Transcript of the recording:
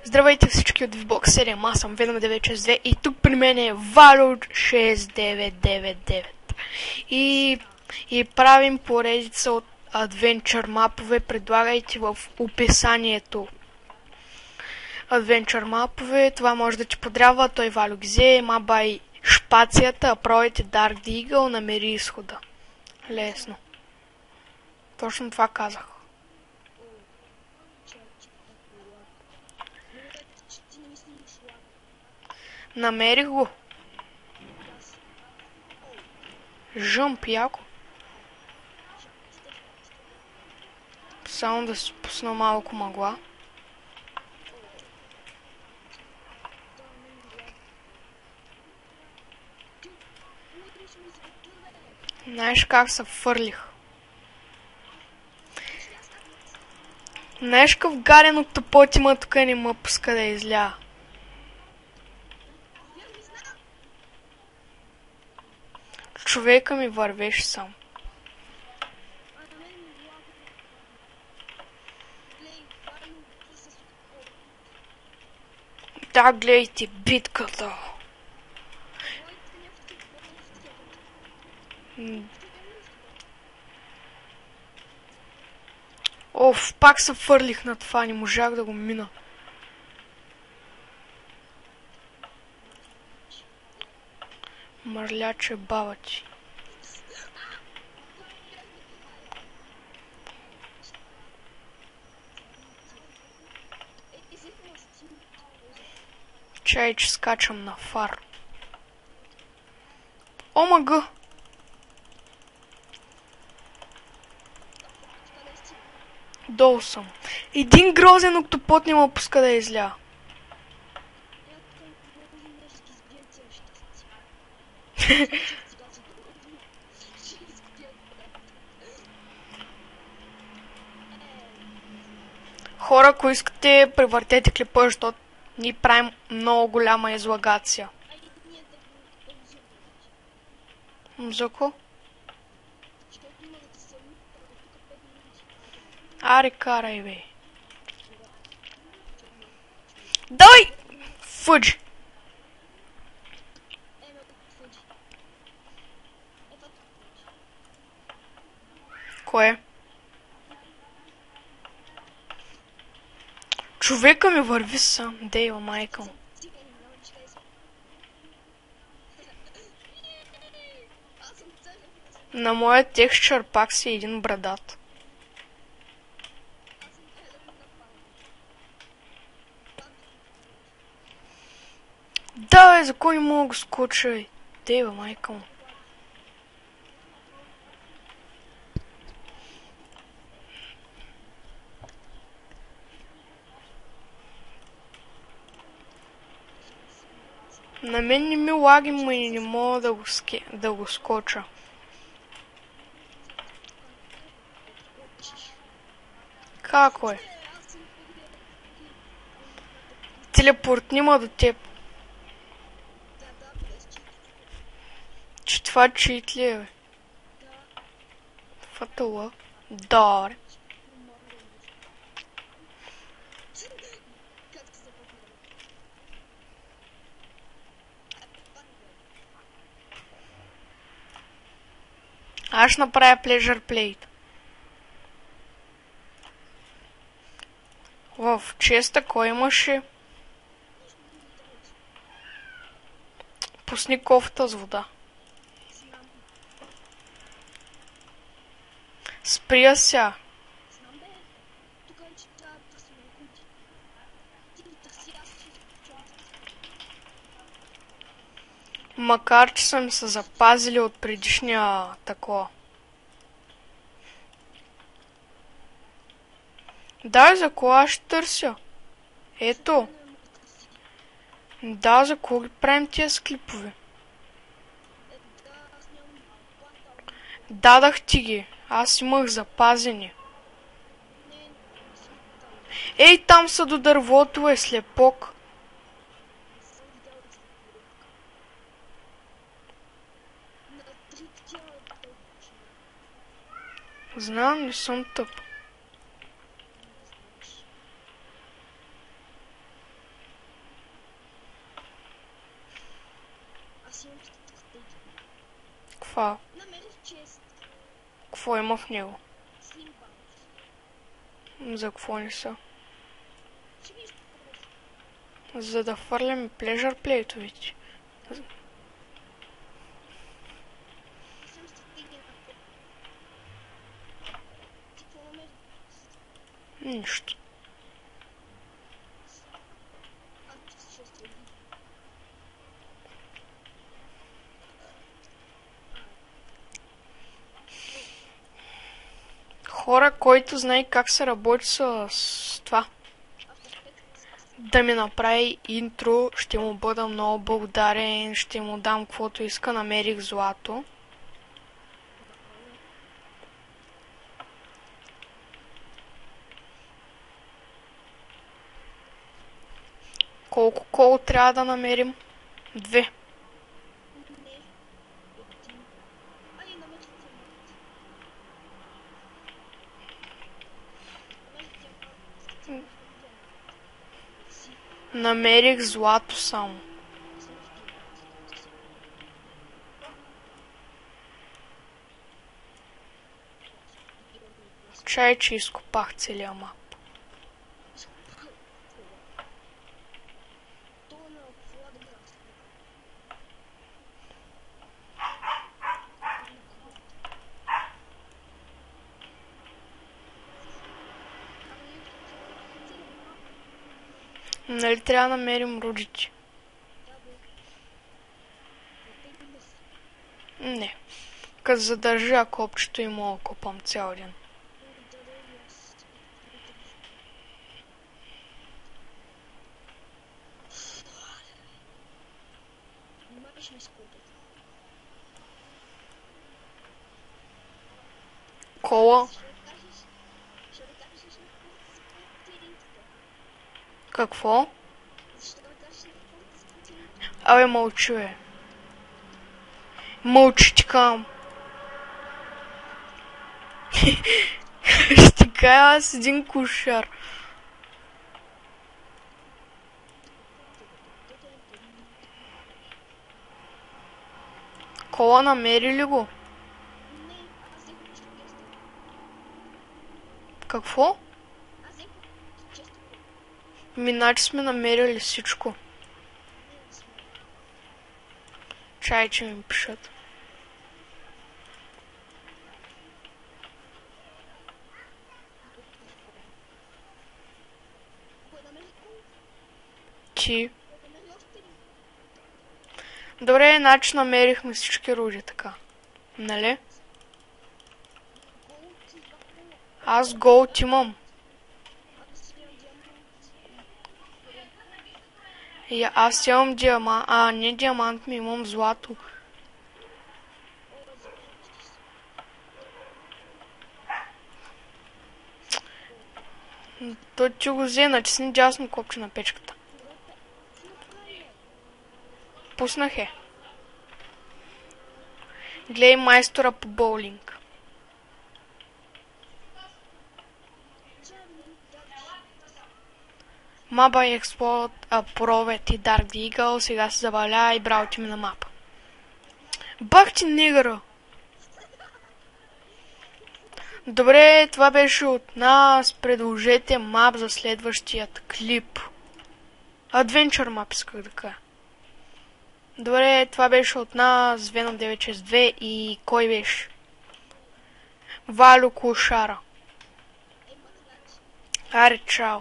Здравейте всички от VBlock 7, аз съм Venom 962 и тук при мен е Valo 6999 и правим поредица от Adventure мапове, предлагайте в описанието Adventure мапове, това може да ти подрява, той Вало ги взе, мабай шпацията, пробайте Dark Deagle, намери изхода. Лесно. Точно това казах. Намерих го. Жъмп, яко. Само да си пусна малко мъгла. Знаеш как се фърлих? Знаеш къв гаден октопот има тук, не ме пуска да изля. Човека ми вървеше сам. Да, гледайте битката. Оф, пак се фърлих на това, не можах да го мина. Мърляче баба ти. Чай, че скачам на фар. Омага! Долу съм. Един грозен октопот не ме пуска да изля. Хора, ако искате, превъртете клипа, защото ни правим много голяма излагация. Зако? Аре, карай, бе. Дай! Фъдж! Кое? Човека ми върви сам. Дейва, майка му. На моя текстчър пак си един брадат. Да, бе, за кой не мога да скоча, бе? Дейва, майка му. На мен не ми лаги, но и не мога да го скоча. Како е? Телепортни ма до теб. Че това чит ли е, бе? Фатала. Добре. Аз ще направя Pleasure Plate. В честа кой имаше? Пусни кофта с вода. Спря ся. Макар че са ми се запазили от предишния такова. Да, за кола ще търся. Ето. Да, за кого ги правим тия склипове? Дадах ти ги. Аз имах запазени. Ей, там са до дървото, е слепок. Знам, не съм тъп. файл. Намерих чест. Какво има в него? Slim Bounce. За какво не са? Ще видиш по-добре. За да хвърляме плежър плейтовете. Съм стратегия на по... Ти какво намерих? Нищо. Ще следи. Хора, който знае как се работи с това, да ми направи интро, ще му бъда много благодарен, ще му дам каквото иска, намерих злато. Колко кол трябва да намерим? 2. Не. Един. Ай, намерих диамант. Намерих злато само. Чай, че изкопах целия мап. Нали трябва да намерим рудите? Не. Като задържа копчето и мога да копам цял ден. Кола? Какво? Абе, мълчи, бе. Мълчи, ти кам. Ще кажа аз един кошар. Кола намери ли го? Какво? Миначе сме намерили всичко. Чай, че ми пишат. Ти. Добре, иначе намерихме всички руди, така. Нали? Аз голд имам. И аз имам диамант, не диамант ми, имам злато. Той ти го взе, натисни дясно копче на печката. Пуснах е. Гледай майстора по боулинг. Маба Експлод, Провет и Дарк Дигъл, сега се забавля и бралти ми на мапа. Бах ти негъра! Добре, това беше от нас. Предложете мап за следващият клип. Adventure мап исках да кажа. Добре, това беше от нас. Venom 962 и кой беше? Валю Кошара. Аре, чао!